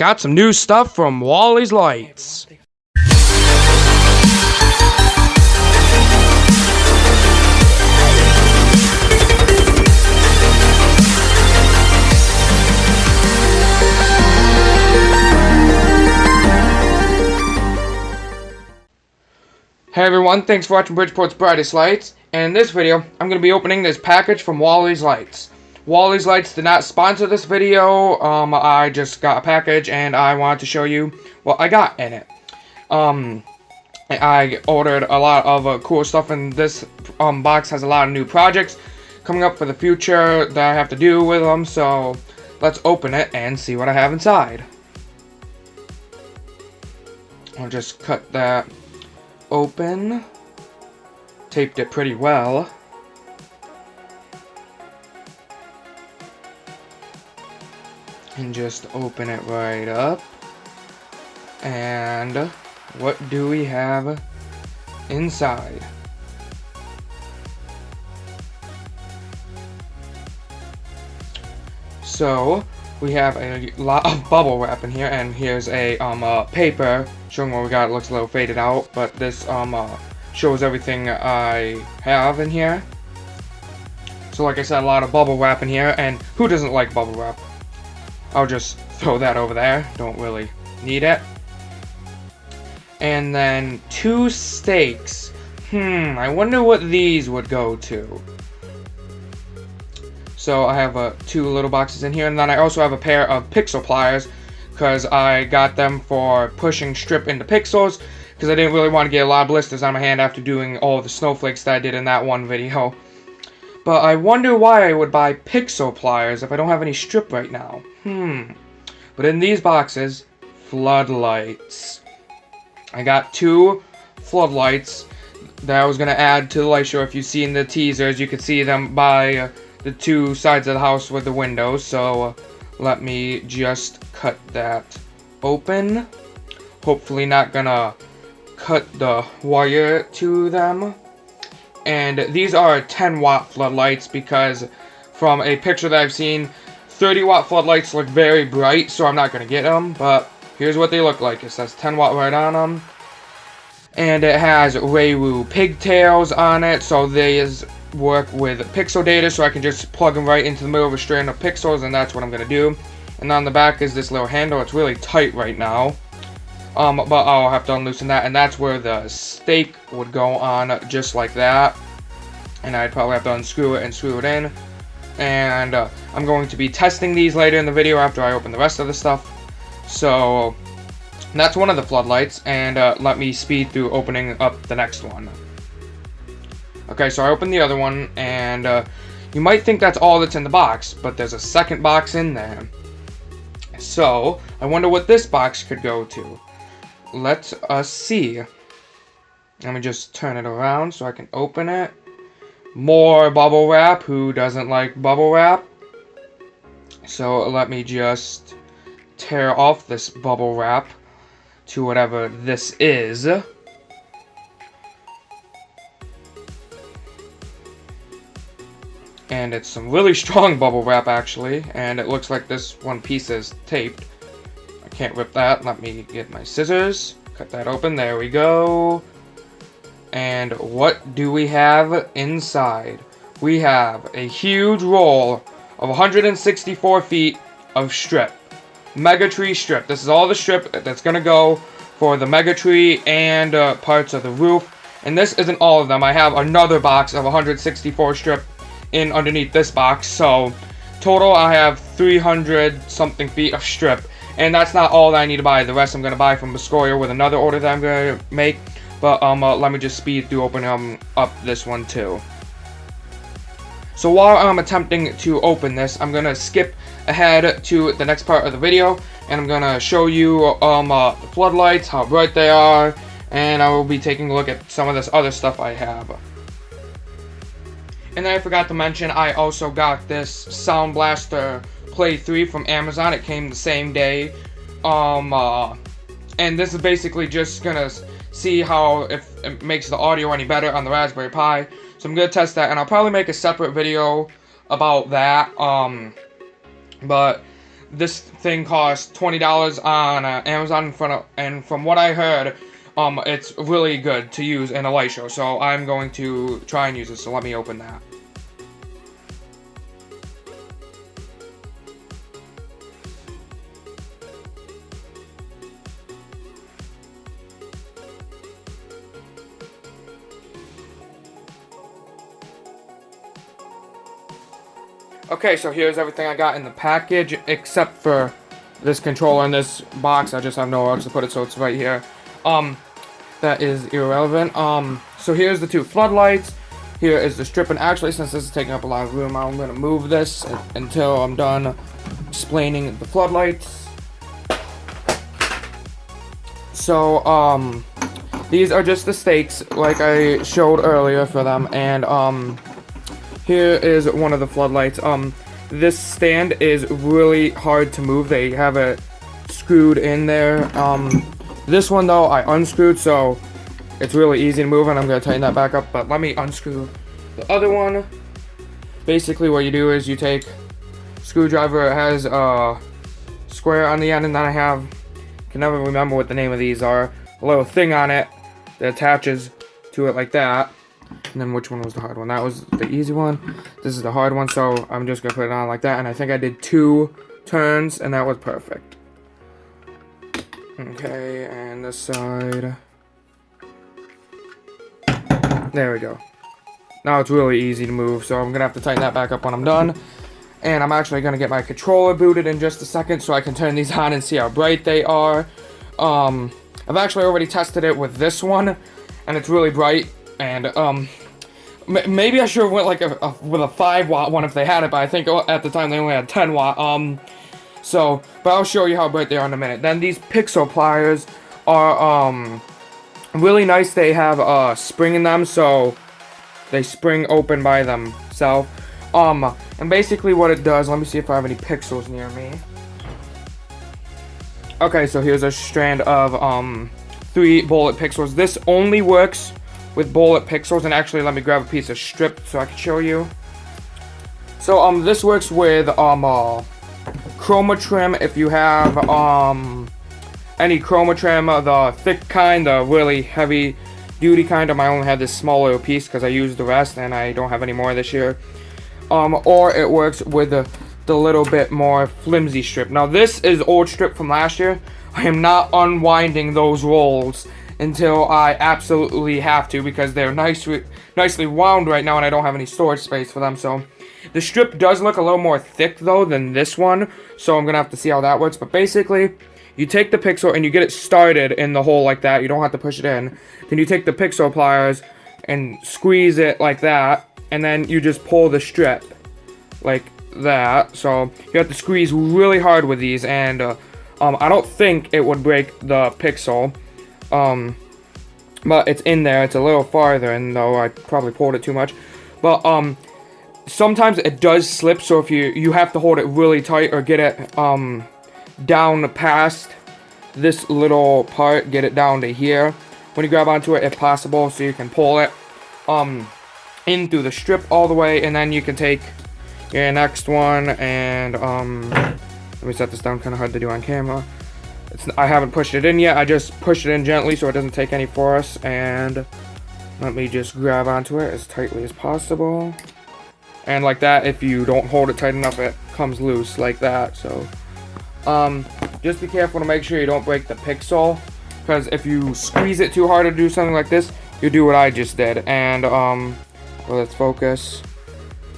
got some new stuff from Wally's Lights. Hey everyone, thanks for watching Bridgeport's Brightest Lights, and in this video, I'm going to be opening this package from Wally's Lights. Wally's Lights did not sponsor this video. I just got a package and I wanted to show you what I got in it. I ordered a lot of cool stuff, and this box has a lot of new projects coming up for the future that I have to do with them, so let's open it and see what I have inside. I'll just cut that open. Taped it pretty well. And just open it right up. And what do we have inside? So we have a lot of bubble wrap in here, and here's a paper showing what we got. It looks a little faded out, but this shows everything I have in here. So like I said, a lot of bubble wrap in here, and who doesn't like bubble wrap? I'll just throw that over there. Don't really need it. And then 2 stakes. I wonder what these would go to. So I have 2 little boxes in here, and then I also have a pair of pixel pliers, because I got them for pushing strip into pixels, because I didn't really want to get a lot of blisters on my hand after doing all the snowflakes that I did in that one video. But I wonder why I would buy pixel pliers if I don't have any strip right now. But in these boxes, floodlights. I got 2 floodlights that I was going to add to the light show. If you've seen the teasers, you can see them by the 2 sides of the house with the windows. So let me just cut that open. Hopefully not gonna cut the wire to them. And these are 10-watt floodlights, because from a picture that I've seen, 30-watt floodlights look very bright, so I'm not gonna get them. But here's what they look like. It says 10-watt right on them. And it has Raywu pigtails on it, so these work with pixel data, so I can just plug them right into the middle of a strand of pixels, and that's what I'm going to do. And on the back is this little handle. It's really tight right now, but I'll have to unloosen that, and that's where the stake would go on, just like that. And I'd probably have to unscrew it and screw it in. And I'm going to be testing these later in the video after I open the rest of the stuff. So that's one of the floodlights, and let me speed through opening up the next one. Okay, so I opened the other one, and you might think that's all that's in the box, but there's a second box in there. So I wonder what this box could go to. Let us see. Let me just turn it around so I can open it. More bubble wrap. Who doesn't like bubble wrap? So let me just tear off this bubble wrap to whatever this is. And it's some really strong bubble wrap, actually. And it looks like this one piece is taped. I can't rip that. Let me get my scissors. Cut that open. There we go. And what do we have inside? We have a huge roll of 164 feet of strip. Mega tree strip. This is all the strip that's going to go for the mega tree and parts of the roof. And this isn't all of them. I have another box of 164 strip in underneath this box, so total I have 300 something feet of strip, and that's not all that I need to buy. The rest I'm going to buy from Muscoria with another order that I'm going to make, but let me just speed through opening up this one too. So while I'm attempting to open this, I'm going to skip ahead to the next part of the video, and I'm going to show you the floodlights, how bright they are, and I will be taking a look at some of this other stuff I have. And then I forgot to mention, I also got this Sound Blaster Play 3 from Amazon. It came the same day. And this is basically just gonna see how if it makes the audio any better on the Raspberry Pi. So I'm gonna test that, and I'll probably make a separate video about that. But this thing costs $20 on Amazon, and from what I heard, it's really good to use in a light show. So I'm going to try and use it. So let me open that. Okay, so here's everything I got in the package, except for this controller in this box. I just have nowhere else to put it, so it's right here. That is irrelevant. So here's the two floodlights. Here is the strip, and actually, since this is taking up a lot of room, I'm gonna move this until I'm done explaining the floodlights. So, these are just the stakes, like I showed earlier for them, and, here is one of the floodlights. This stand is really hard to move. They have it screwed in there. This one, though, I unscrewed, so it's really easy to move, and I'm going to tighten that back up. But let me unscrew the other one. Basically, what you do is you take screwdriver. It has a square on the end, and then I have, can never remember what the name of these are, a little thing on it that attaches to it like that. And then which one was the hard one? That was the easy one. This is the hard one, so I'm just gonna put it on like that. And I think I did 2 turns, and that was perfect. Okay, and this side. There we go. Now it's really easy to move, so I'm gonna have to tighten that back up when I'm done. And I'm actually gonna get my controller booted in just a second, so I can turn these on and see how bright they are. I've actually already tested it with this one, and it's really bright. And maybe I should have went like with a 5-watt one if they had it, but I think at the time they only had 10-watt. But I'll show you how bright they are in a minute. Then these pixel pliers are really nice. They have a spring in them, so they spring open by themselves. And basically what it does, let me see if I have any pixels near me. Okay, so here's a strand of 3 bullet pixels. This only works with bullet pixels, and actually let me grab a piece of strip so I can show you. So this works with chroma trim. If you have any chroma trim, the thick kind, the really heavy duty kind. I only had this small little piece because I used the rest and I don't have any more this year. Or it works with the little bit more flimsy strip. Now this is old strip from last year. I am not unwinding those rolls until I absolutely have to, because they're nicely wound right now and I don't have any storage space for them. So the strip does look a little more thick though than this one, so I'm gonna have to see how that works. But basically, you take the pixel and you get it started in the hole like that. You don't have to push it in. Then you take the pixel pliers and squeeze it like that, and then you just pull the strip like that. So you have to squeeze really hard with these, and I don't think it would break the pixel. But it's in there. It's a little farther, and though I probably pulled it too much. But sometimes it does slip, so if you have to hold it really tight or get it down past this little part, get it down to here when you grab onto it if possible, so you can pull it in through the strip all the way, and then you can take your next one and let me set this down, kind of hard to do on camera. I haven't pushed it in yet. I just pushed it in gently so it doesn't take any force, and let me just grab onto it as tightly as possible. And like that, if you don't hold it tight enough, it comes loose like that. So just be careful to make sure you don't break the pixel, because if you squeeze it too hard to do something like this, you do what I just did. And well, let's focus.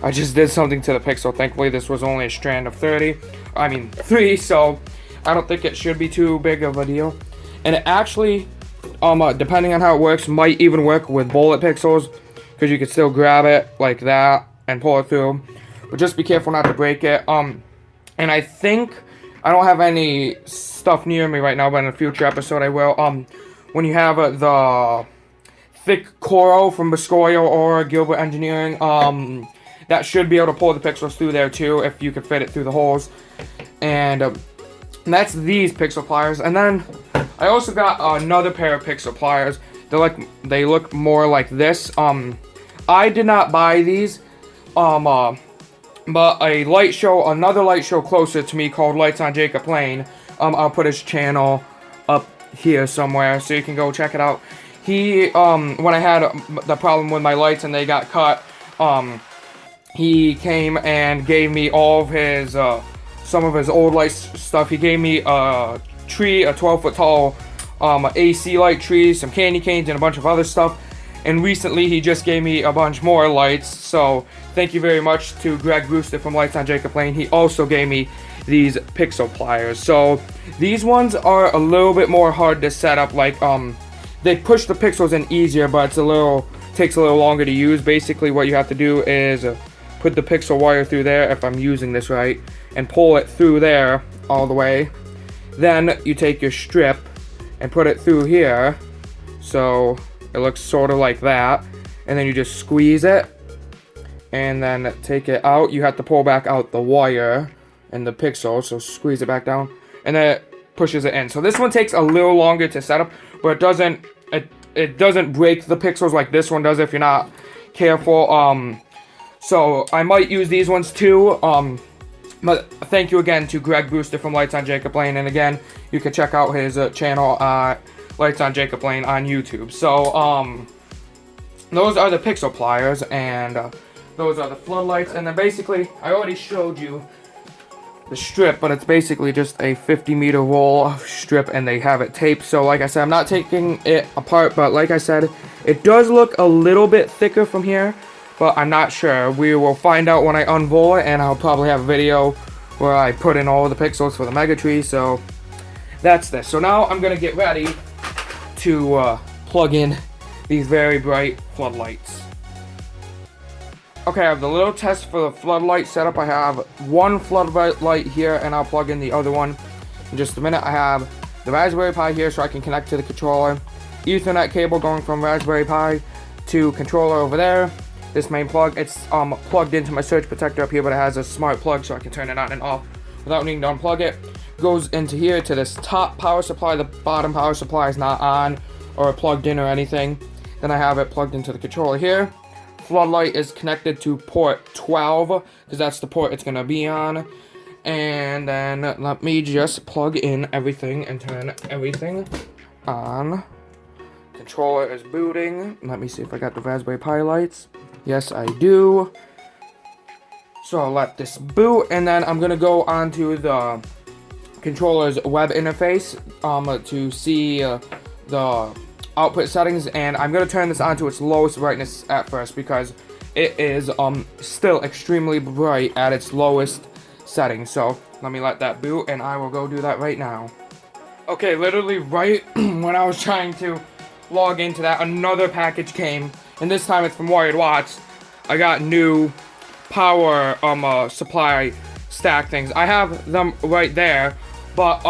I just did something to the pixel. Thankfully this was only a strand of 3, so I don't think it should be too big of a deal. And it actually, depending on how it works, might even work with bullet pixels, because you can still grab it like that and pull it through. But just be careful not to break it. And I think, I don't have any stuff near me right now, but in a future episode I will. When you have the thick coral from Biscoyo or Gilbert Engineering, that should be able to pull the pixels through there too, if you can fit it through the holes. And that's these pixel pliers. And then I also got another pair of pixel pliers. They look more like this. I did not buy these. But another light show closer to me called Lights on Jacob Lane. I'll put his channel up here somewhere so you can go check it out. He, when I had the problem with my lights and they got cut, he came and gave me all of his, some of his old light stuff. He gave me a tree, a 12-foot tall, AC light tree, some candy canes, and a bunch of other stuff. And recently, he just gave me a bunch more lights. So, thank you very much to Greg Brewster from Lights on Jacob Lane. He also gave me these pixel pliers. So, these ones are a little bit more hard to set up. Like, they push the pixels in easier, but takes a little longer to use. Basically, what you have to do is put the pixel wire through there, if I'm using this right, and pull it through there all the way. Then you take your strip and put it through here, so it looks sort of like that, and then you just squeeze it and then take it out. You have to pull back out the wire and the pixel, so squeeze it back down, and then it pushes it in. So this one takes a little longer to set up, but it doesn't break the pixels like this one does if you're not careful. So I might use these ones too. But thank you again to Greg Brewster from Lights on Jacob Lane, and again, you can check out his channel, Lights on Jacob Lane on YouTube. So those are the pixel pliers, and those are the floodlights. And then basically, I already showed you the strip, but it's basically just a 50-meter roll of strip, and they have it taped. So like I said, I'm not taking it apart, but like I said, it does look a little bit thicker from here, but I'm not sure. We will find out when I unroll it, and I'll probably have a video where I put in all of the pixels for the mega tree. So that's this. So now I'm gonna get ready to plug in these very bright floodlights. Okay, I have the little test for the floodlight setup. I have one floodlight here, and I'll plug in the other one in just a minute. I have the Raspberry Pi here so I can connect to the controller. Ethernet cable going from Raspberry Pi to controller over there. This main plug, it's plugged into my surge protector up here, but it has a smart plug so I can turn it on and off without needing to unplug it. Goes into here to this top power supply. The bottom power supply is not on or plugged in or anything. Then I have it plugged into the controller here. Floodlight is connected to port 12 because that's the port it's gonna be on. And then let me just plug in everything and turn everything on. Controller is booting. Let me see if I got the Raspberry Pi lights. Yes, I do. So I'll let this boot, and then I'm gonna go onto the controller's web interface to see the output settings, and I'm gonna turn this on to its lowest brightness at first because it is still extremely bright at its lowest setting. So let me let that boot, and I will go do that right now. Okay, literally right when I was trying to log into that, another package came, and this time it's from Wired Watts. I got new power supply stack things. I have them right there, but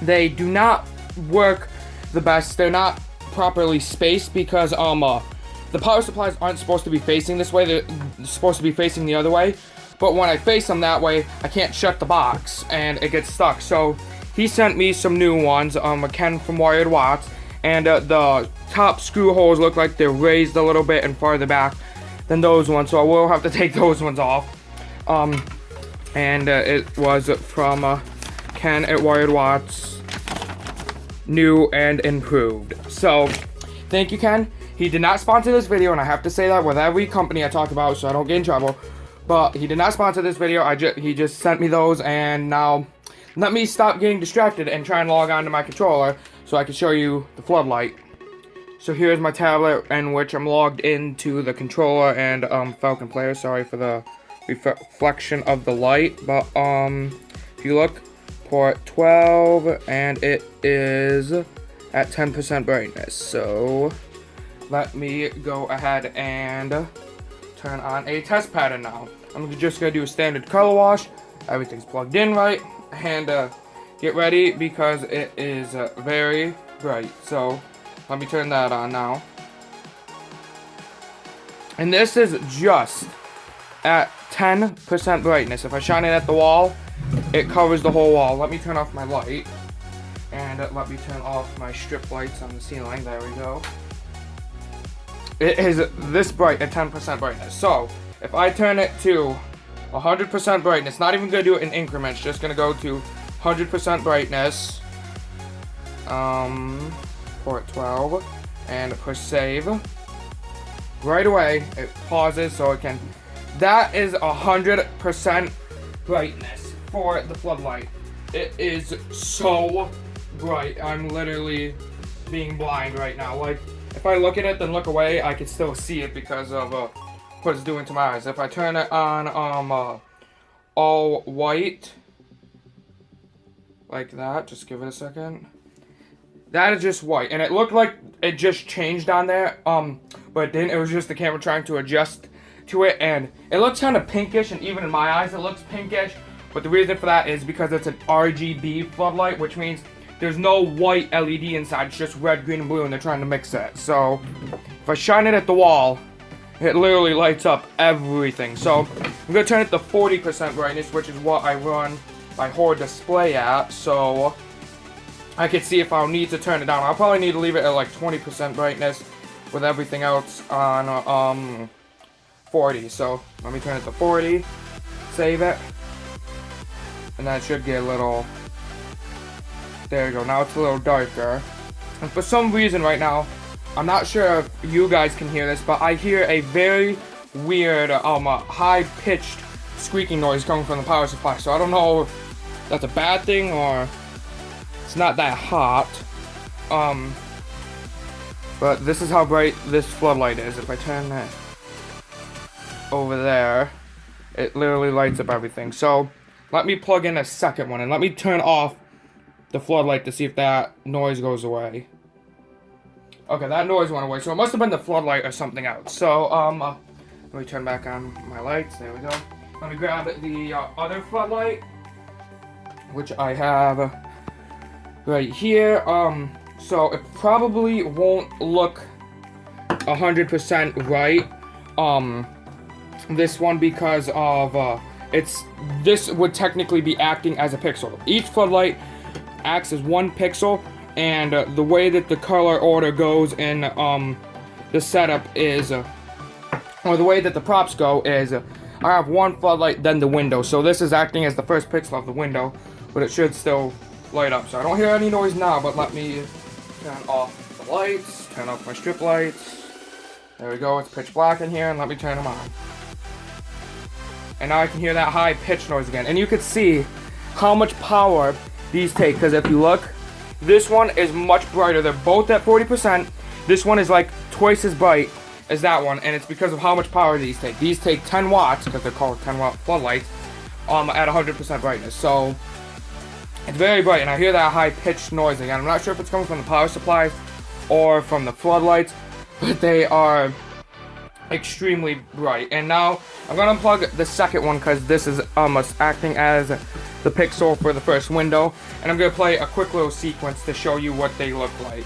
they do not work the best. They're not properly spaced because the power supplies aren't supposed to be facing this way. They're supposed to be facing the other way, but when I face them that way, I can't shut the box and it gets stuck. So he sent me some new ones, Ken from Wired Watts, and the top screw holes look like they're raised a little bit and farther back than those ones, so I will have to take those ones off. And it was from Ken at Wired Watts, new and improved. So thank you, Ken. He did not sponsor this video, and I have to say that with every company I talk about so I don't get in trouble, but he did not sponsor this video. He just sent me those, and now let me stop getting distracted and try and log on to my controller so I can show you the floodlight. So here's my tablet in which I'm logged into the controller and Falcon player. Sorry for the reflection of the light, but if you look, port 12, and it is at 10% brightness. So let me go ahead and turn on a test pattern now. I'm just gonna do a standard color wash. Everything's plugged in right, and get ready because it is very bright. So let me turn that on now. And this is just at 10% brightness. If I shine it at the wall, it covers the whole wall. Let me turn off my light, and let me turn off my strip lights on the ceiling. There we go. It is this bright at 10% brightness. So if I turn it to 100% brightness, not even gonna do it in increments, just gonna go to 100% brightness. Port 12 and push save. Right away, it pauses so it can. That is 100% brightness for the floodlight. It is so bright. I'm literally being blind right now. Like, if I look at it then look away, I can still see it because of what it's doing to my eyes. If I turn it on all white, like that, just give it a second. That is just white, and it looked like it just changed on there, but it didn't. It was just the camera trying to adjust to it, and it looks kind of pinkish, and even in my eyes it looks pinkish. But the reason for that is because it's an RGB floodlight, which means there's no white LED inside. It's just red, green, and blue, and they're trying to mix it. So if I shine it at the wall, it literally lights up everything. So I'm gonna turn it to 40% brightness, which is what I run my Horde display at. So I can see if I'll need to turn it down. I'll probably need to leave it at like 20% brightness with everything else on 40. So let me turn it to 40, save it, and that should get a little. There you go. Now it's a little darker. And for some reason right now, I'm not sure if you guys can hear this, but I hear a very weird, high-pitched squeaking noise coming from the power supply. So I don't know if that's a bad thing or it's not that hot. But this is how bright this floodlight is. If I turn that over there, it literally lights up everything. So let me plug in a second one and let me turn off the floodlight to see if that noise goes away. Okay, that noise went away, so it must have been the floodlight or something else. So, let me turn back on my lights. There we go. Let me grab the other floodlight, which I have right here. So it probably won't look 100% right. This one because of this would technically be acting as a pixel. Each floodlight acts as one pixel, and the way that the color order goes in the setup is, or the way that the props go is, I have one floodlight, then the window. So this is acting as the first pixel of the window, but it should still light up. So I don't hear any noise now, but let me turn off the lights, turn off my strip lights. There we go, it's pitch black in here, and let me turn them on. And now I can hear that high pitch noise again. And you can see how much power these take, because if you look, this one is much brighter. They're both at 40%. This one is like twice as bright as that one, and it's because of how much power these take. These take 10 watts, because they're called 10 watt floodlights, at 100% brightness. So it's very bright, and I hear that high pitched noise again. I'm not sure if it's coming from the power supplies or from the floodlights, but they are extremely bright. And now I'm gonna unplug the second one because this is almost acting as the pixel for the first window, and I'm gonna play a quick little sequence to show you what they look like.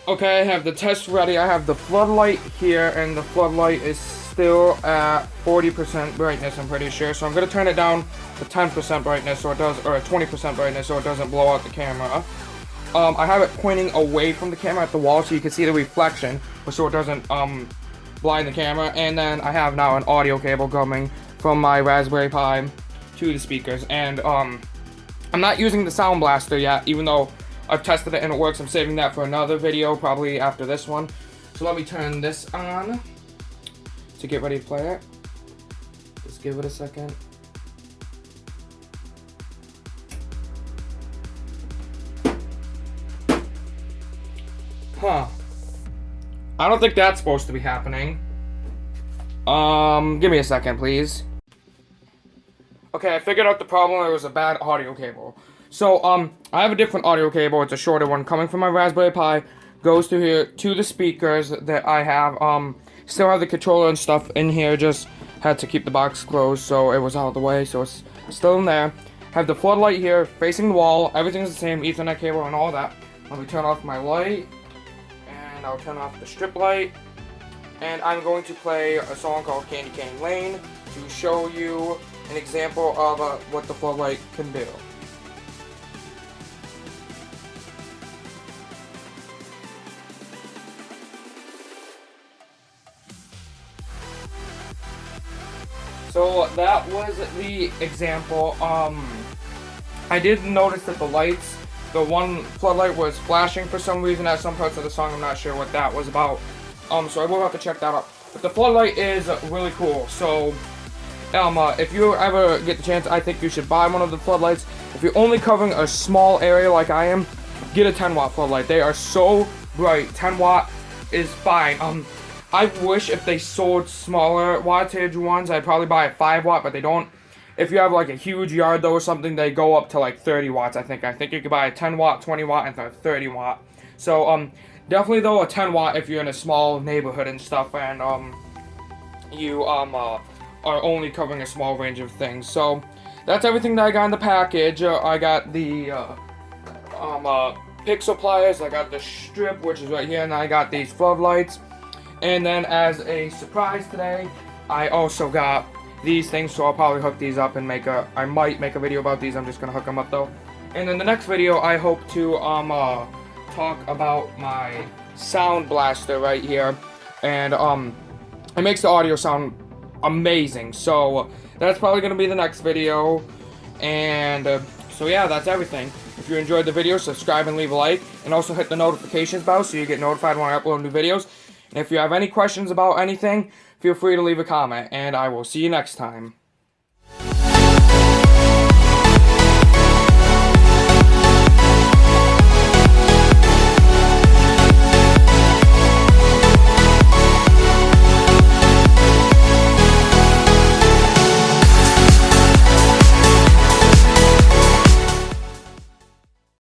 Okay, I have the test ready. I have the floodlight here, and the floodlight is still at 40% brightness, I'm pretty sure. So I'm gonna turn it down to 10% brightness, so it does, or 20% brightness, so it doesn't blow out the camera. I have it pointing away from the camera at the wall, so you can see the reflection, so it doesn't blind the camera. And then I have now an audio cable coming from my Raspberry Pi to the speakers, and I'm not using the Sound Blaster yet, even though I've tested it and it works. I'm saving that for another video, probably after this one. So let me turn this on to get ready to play it. Just give it a second. Huh. I don't think that's supposed to be happening. Give me a second, please. Okay, I figured out the problem. It was a bad audio cable. So, I have a different audio cable. It's a shorter one coming from my Raspberry Pi. Goes to here, to the speakers that I have. Still have the controller and stuff in here. Just had to keep the box closed so it was out of the way. So it's still in there. Have the floodlight here, facing the wall. Everything's the same, Ethernet cable and all that. Let me turn off my light. And I'll turn off the strip light. And I'm going to play a song called Candy Cane Lane to show you an example of what the floodlight can do. So that was the example. I did notice that the lights, the one floodlight was flashing for some reason at some parts of the song. I'm not sure what that was about. So I will have to check that out. But the floodlight is really cool. So if you ever get the chance, I think you should buy one of the floodlights. If you're only covering a small area like I am, get a 10-watt floodlight. They are so bright. 10 watt is fine. I wish if they sold smaller wattage ones, I'd probably buy a 5-watt, but they don't. If you have like a huge yard though or something, they go up to like 30 watts, I think. I think you could buy a 10-watt, 20-watt, and a 30-watt. So definitely though a 10-watt if you're in a small neighborhood and stuff, and you are only covering a small range of things. So that's everything that I got in the package. I got the pixel pliers, I got the strip, which is right here, and I got these floodlights. And then as a surprise today, I also got these things, so I'll probably hook these up and I might make a video about these. I'm just gonna hook them up though. And in the next video, I hope to talk about my sound blaster right here, and it makes the audio sound amazing. So that's probably gonna be the next video. And so yeah, that's everything. If you enjoyed the video, subscribe and leave a like, and also hit the notifications bell so you get notified when I upload new videos. And if you have any questions about anything, feel free to leave a comment, and I will see you next time.